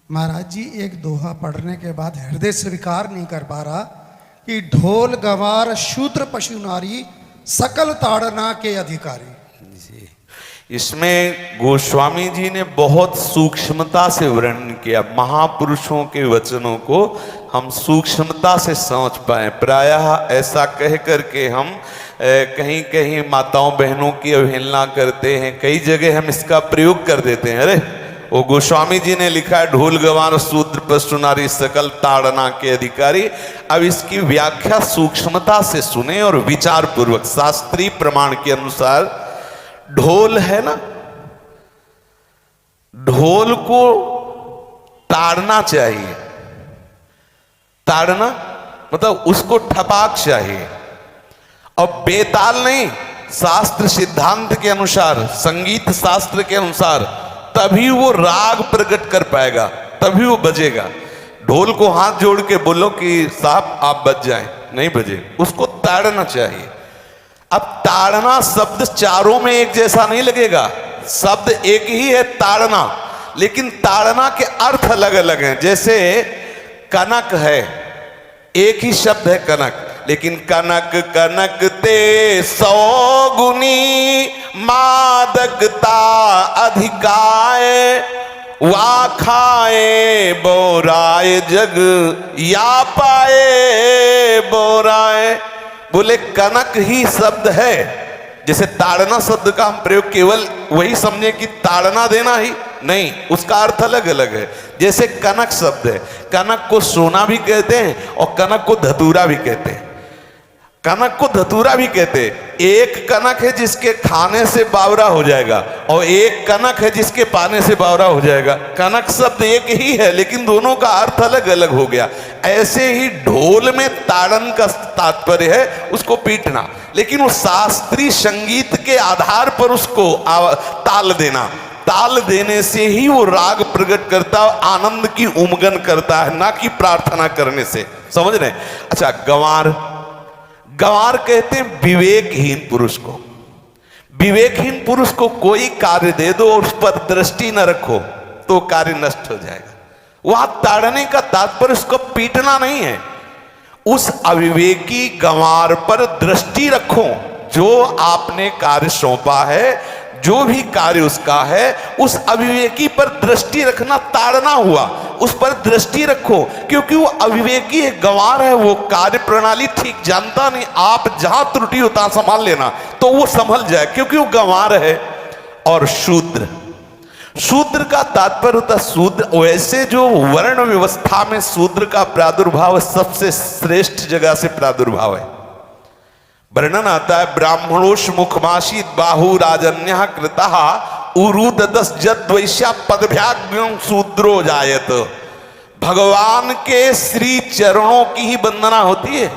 महाराज जी एक दोहा पढ़ने के बाद हृदय स्वीकार नहीं कर पा रहा कि ढोल गवार शूद्र पशु नारी सकल ताड़ना के अधिकारी। जी, इसमें गोस्वामी जी ने बहुत सूक्ष्मता से वर्णन किया। महापुरुषों के वचनों को हम सूक्ष्मता से समझ पाए। प्रायः ऐसा कह करके हम कहीं कहीं माताओं बहनों की अवहेलना करते हैं, कई जगह हम इसका प्रयोग कर देते हैं। अरे वो गोस्वामी जी ने लिखा है ढोल गवार शूद्र पशु नारी सकल ताड़ना के अधिकारी। अब इसकी व्याख्या सूक्ष्मता से सुने और विचार पूर्वक। शास्त्रीय प्रमाण के अनुसार ढोल है ना, ढोल को ताड़ना चाहिए। ताड़ना मतलब उसको ठपाक चाहिए और बेताल नहीं। शास्त्र सिद्धांत के अनुसार, संगीत शास्त्र के अनुसार तभी वो राग प्रकट कर पाएगा, तभी वो बजेगा। ढोल को हाथ जोड़ के बोलो कि साहब आप बज जाएं, नहीं बजे, उसको ताड़ना चाहिए। अब ताड़ना शब्द चारों में एक जैसा नहीं लगेगा, शब्द एक ही है ताड़ना, लेकिन ताड़ना के अर्थ अलग अलग हैं। जैसे कनक है, एक ही शब्द है कनक, लेकिन कनक कनक ते 100 गुनी मादकता अधिकाय, वा खाए बोराए जग या पाए बोराए। बोले कनक ही शब्द है। जैसे ताड़ना शब्द का हम प्रयोग केवल वही समझे कि ताड़ना देना ही नहीं, उसका अर्थ अलग अलग है। जैसे कनक शब्द है, कनक को सोना भी कहते हैं और कनक को धतूरा भी कहते हैं। कनक को धतूरा भी कहते हैं। एक कनक है जिसके खाने से बावरा हो जाएगा और एक कनक है जिसके पाने से बावरा हो जाएगा। कनक शब्द एक ही है लेकिन दोनों का अर्थ अलग अलग हो गया। ऐसे ही ढोल में ताड़न का तात्पर्य है उसको पीटना, लेकिन वो शास्त्रीय संगीत के आधार पर उसको ताल देना। ताल देने से ही वो राग प्रकट करता है, आनंद की उमगन करता है, ना कि प्रार्थना करने से। समझ रहे? अच्छा, गंवार, गंवार कहते हैं विवेकहीन पुरुष को। विवेकहीन पुरुष को कोई कार्य दे दो और उस पर दृष्टि न रखो तो कार्य नष्ट हो जाएगा। वहां ताड़ने का तात्पर्य उसको पीटना नहीं है, उस अविवेकी गंवार पर दृष्टि रखो। जो आपने कार्य सौंपा है, जो भी कार्य उसका है, उस अविवेकी पर दृष्टि रखना ताड़ना हुआ। उस पर दृष्टि रखो, क्योंकि वो अविवेकी है, गंवार है, वो कार्य प्रणाली ठीक जानता नहीं। आप जहां त्रुटि होता संभाल लेना तो वो संभल जाए, क्योंकि वो गंवार है। और शूद्र, शूद्र का तात्पर्य होता शूद्र, वैसे जो वर्ण व्यवस्था में शूद्र का प्रादुर्भाव सबसे श्रेष्ठ जगह से प्रादुर्भाव है। वर्णन आता है ब्राह्मणोष मुखमाशी बाहु राजन्य कृतः उरुददस जद्वैश्या पदभ्याग्रम शूद्रो जायत। भगवान के श्री चरणों की ही वंदना होती है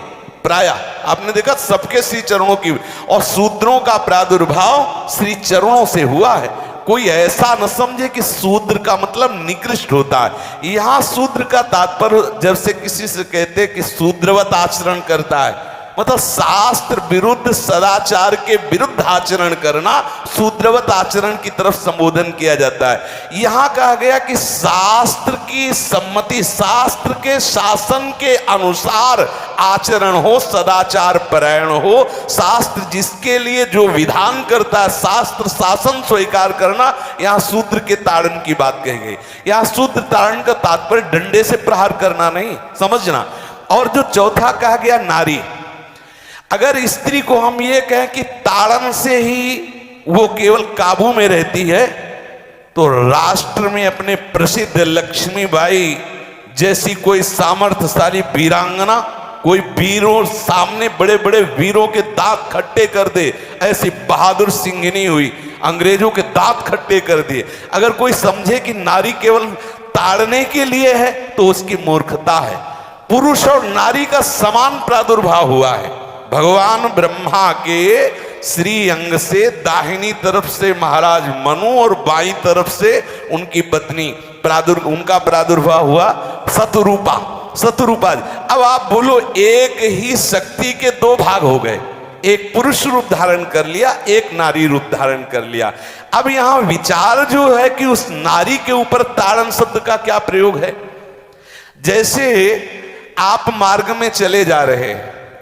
प्रायः, आपने देखा सबके श्री चरणों की, और शूद्रों का प्रादुर्भाव श्री चरणों से हुआ है। कोई ऐसा न समझे कि शूद्र का मतलब निकृष्ट होता है। यहां शूद्र का तात्पर्य जब से किसी से कहते कि शूद्रवत आचरण करता है, मतलब शास्त्र विरुद्ध, सदाचार के विरुद्ध आचरण करना, शूद्रवत आचरण की तरफ संबोधन किया जाता है। यहां कहा गया कि शास्त्र की सम्मति, शास्त्र के शासन के अनुसार आचरण हो, सदाचार परायण हो। शास्त्र जिसके लिए जो विधान करता है, शास्त्र शासन स्वीकार करना, यहां शूद्र के ताड़न की बात कही गई। यहां शूद्र ताड़न का तात्पर्य डंडे से प्रहार करना नहीं, समझना। और जो चौथा कहा गया नारी, अगर स्त्री को हम ये कहें कि ताड़न से ही वो केवल काबू में रहती है, तो राष्ट्र में अपने प्रसिद्ध लक्ष्मीबाई जैसी कोई सामर्थ्यशाली वीरांगना, कोई वीरों सामने बड़े बड़े वीरों के दांत खट्टे कर दे, ऐसी बहादुर सिंघनी हुई, अंग्रेजों के दांत खट्टे कर दिए। अगर कोई समझे कि नारी केवल ताड़ने के लिए है तो उसकी मूर्खता है। पुरुष और नारी का समान प्रादुर्भाव हुआ है। भगवान ब्रह्मा के श्री अंग से दाहिनी तरफ से महाराज मनु और बाईं तरफ से उनकी पत्नी उनका प्रादुर्भाव हुआ शतरूपा। शतरूपा, अब आप बोलो एक ही शक्ति के दो भाग हो गए, एक पुरुष रूप धारण कर लिया, एक नारी रूप धारण कर लिया। अब यहां विचार जो है कि उस नारी के ऊपर ताड़न शब्द का क्या प्रयोग है। जैसे आप मार्ग में चले जा रहे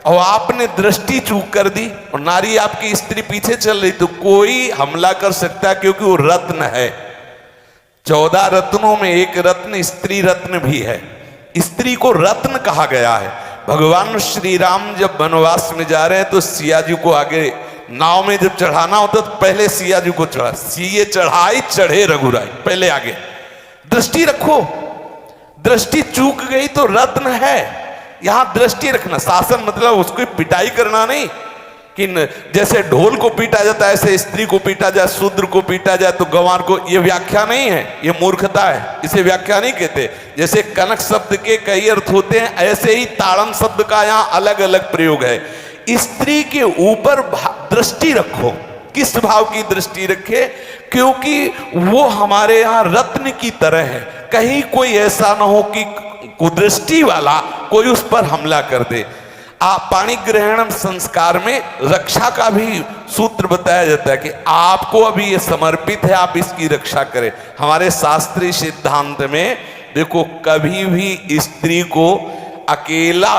और आपने दृष्टि चूक कर दी और नारी आपकी स्त्री पीछे चल रही, तो कोई हमला कर सकता है क्योंकि वो रत्न है। 14 रत्नों में एक रत्न स्त्री रत्न भी है। स्त्री को रत्न कहा गया है। भगवान श्री राम जब वनवास में जा रहे हैं तो सिया जी को आगे नाव में जब चढ़ाना होता तो पहले सिया जी को चढ़ा, सीए चढ़ाई चढ़े रघुराई, पहले आगे। दृष्टि रखो, दृष्टि चूक गई तो रत्न है। यहां दृष्टि रखना, शासन मतलब उसको पिटाई करना नहीं कि जैसे ढोल को पीटा जाता है ऐसे स्त्री को पीटा जाए, शूद्र को पीटा जाए तो गंवार को, ये व्याख्या नहीं है, ये मूर्खता है, इसे व्याख्या नहीं कहते। जैसे कनक शब्द के कई अर्थ होते हैं, ऐसे ही ताड़न शब्द का यहां अलग अलग प्रयोग है। स्त्री के ऊपर दृष्टि रखो। किस भाव की दृष्टि रखे? क्योंकि वो हमारे यहां रत्न की तरह है। कहीं कोई ऐसा ना हो कि कुदृष्टि वाला कोई उस पर हमला कर दे। पाणी ग्रहण संस्कार में रक्षा का भी सूत्र बताया जाता है कि आपको अभी ये समर्पित है, आप इसकी रक्षा करें। हमारे शास्त्रीय सिद्धांत में देखो, कभी भी स्त्री को अकेला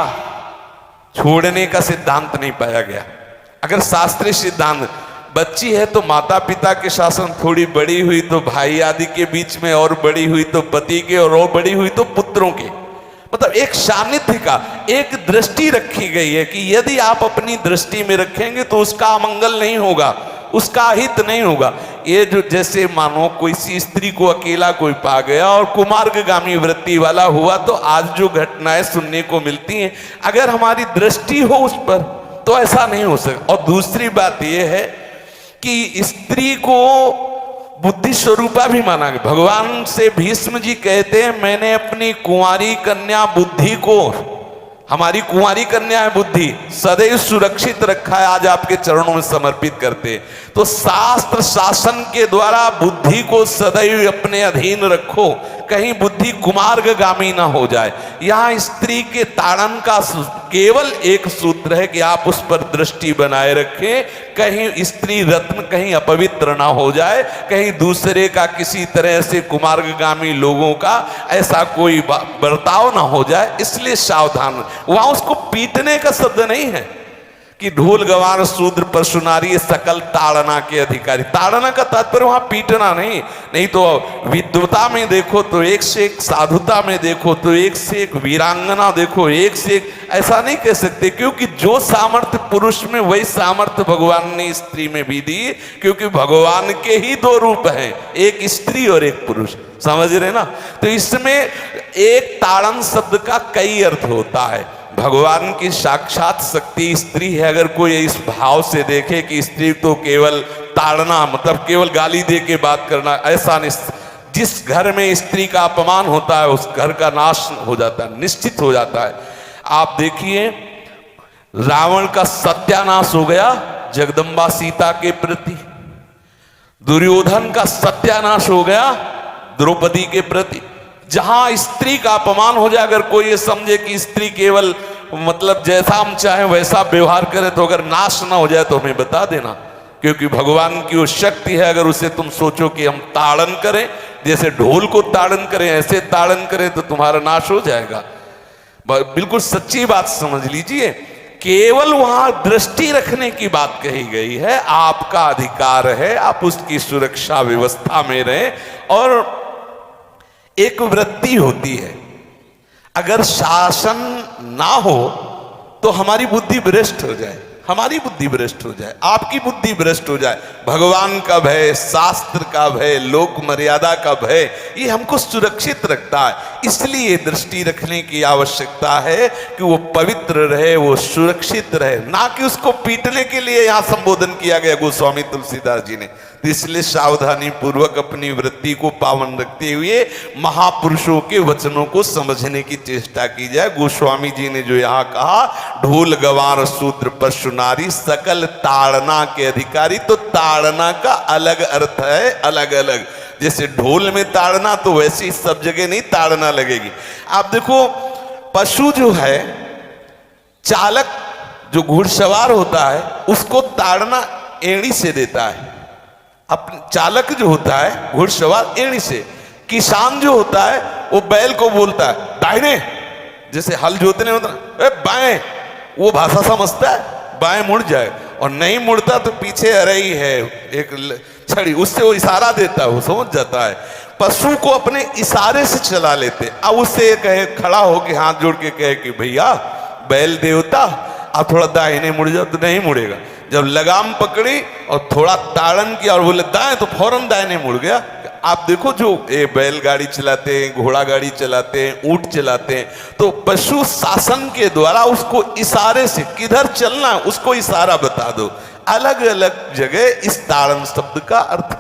छोड़ने का सिद्धांत नहीं पाया गया। अगर शास्त्रीय सिद्धांत, बच्ची है तो माता पिता के शासन, थोड़ी बड़ी हुई तो भाई आदि के बीच में, और बड़ी हुई तो पति के, और बड़ी हुई तो पुत्रों के, मतलब एक सानिध्य का, एक दृष्टि रखी गई है कि यदि आप अपनी दृष्टि में रखेंगे तो उसका अमंगल नहीं होगा, उसका हित नहीं होगा। ये जो जैसे मानो कोई सी स्त्री को अकेला कोई पा गया और कुमार्गगामी वृत्ति वाला हुआ, तो आज जो घटनाएं सुनने को मिलती हैं, अगर हमारी दृष्टि हो उस पर तो ऐसा नहीं हो सकता। और दूसरी बात यह है कि स्त्री को बुद्धि स्वरूपा भी माना गया। भगवान से भीष्म जी कहते हैं, मैंने अपनी कुंवारी कन्या बुद्धि को, हमारी कुंवारी कन्या है बुद्धि, सदैव सुरक्षित रखा है, आज आपके चरणों में समर्पित करते। तो शास्त्र शासन के द्वारा बुद्धि को सदैव अपने अधीन रखो, कहीं बुद्धि कुमार्गगामी ना हो जाए। यहाँ स्त्री के ताड़न का केवल एक सूत्र है कि आप उस पर दृष्टि बनाए रखें, कहीं स्त्री रत्न कहीं अपवित्र ना हो जाए, कहीं दूसरे का किसी तरह से कुमार्गगामी लोगों का ऐसा कोई बर्ताव ना हो जाए, इसलिए सावधान। वहां उसको पीटने का शब्द नहीं है कि ढोल गवार शूद्र पशु नारी सकल ताड़ना के अधिकारी। ताड़ना का तात्पर्य वहां पीटना नहीं तो विद्वता में देखो तो एक से एक, साधुता में देखो तो एक से एक, वीरांगना देखो एक से एक, ऐसा नहीं कह सकते, क्योंकि जो सामर्थ्य पुरुष में वही सामर्थ्य भगवान ने स्त्री में भी दी, क्योंकि भगवान के ही 2 रूप हैं, एक स्त्री और एक पुरुष, समझ रहे ना। तो इसमें एक ताड़न शब्द का कई अर्थ होता है। भगवान की साक्षात शक्ति स्त्री है। अगर कोई इस भाव से देखे कि स्त्री तो केवल ताड़ना, मतलब केवल गाली दे के बात करना, ऐसा नहीं। जिस घर में स्त्री का अपमान होता है उस घर का नाश हो जाता है, निश्चित हो जाता है। आप देखिए, रावण का सत्यानाश हो गया जगदम्बा सीता के प्रति, दुर्योधन का सत्यानाश हो गया द्रौपदी के प्रति। जहां स्त्री का अपमान हो जाए, अगर कोई ये समझे कि स्त्री केवल मतलब जैसा हम चाहें वैसा व्यवहार करे, तो अगर नाश ना हो जाए तो हमें बता देना, क्योंकि भगवान की वो शक्ति है। अगर उसे तुम सोचो कि हम ताड़न करें, जैसे ढोल को ताड़न करें ऐसे ताड़न करें, तो तुम्हारा नाश हो जाएगा। बिल्कुल सच्ची बात समझ लीजिए। केवल वहां दृष्टि रखने की बात कही गई है। आपका अधिकार है, आप उसकी सुरक्षा व्यवस्था में रहें। और एक वृत्ति होती है, अगर शासन ना हो तो हमारी बुद्धि भ्रष्ट हो जाए, हमारी बुद्धि भ्रष्ट हो जाए, आपकी बुद्धि भ्रष्ट हो जाए। भगवान का भय, शास्त्र का भय, लोक मर्यादा का भय, ये हमको सुरक्षित रखता है। इसलिए दृष्टि रखने की आवश्यकता है कि वो पवित्र रहे, वो सुरक्षित रहे, ना कि उसको पीटने के लिए यहां संबोधन किया गया गोस्वामी तुलसीदास जी ने। इसलिए सावधानी पूर्वक अपनी वृत्ति को पावन रखते हुए महापुरुषों के वचनों को समझने की चेष्टा की जाए। गोस्वामी जी ने जो यहाँ कहा, ढोल गवार शूद्र पशु नारी सकल ताड़ना के अधिकारी, तो ताड़ना का अलग अर्थ है, अलग अलग। जैसे ढोल में ताड़ना, तो वैसे ही सब जगह नहीं ताड़ना लगेगी। आप देखो, पशु जो है, चालक जो घुड़सवार होता है उसको ताड़ना एड़ी से देता है, अपने चालक जो होता है घुड़सवार एड़ी से। किसान जो होता है वो बैल को बोलता है दाहिने, जैसे हल जोतने होता है ए बाएं, वो भाषा समझता है, बाएं मुड़ जाए, और नहीं मुड़ता तो पीछे अरई है एक छड़ी, उससे वो इशारा देता है, वो समझ जाता है। पशु को अपने इशारे से चला लेते। अब उससे कहे खड़ा होके हाथ जोड़ के कहे कि भैया बैल देवता आप थोड़ा दाहिने मुड़ जाओ, तो नहीं मुड़ेगा। जब लगाम पकड़ी और थोड़ा ताड़न किया और बोले दाएं, तो फौरन दाहिने मुड़ गया। आप देखो जो बैलगाड़ी चलाते हैं, घोड़ा गाड़ी चलाते हैं, ऊंट चलाते हैं, तो पशु शासन के द्वारा उसको इशारे से किधर चलना उसको इशारा बता दो। अलग अलग जगह इस ताड़न शब्द का अर्थ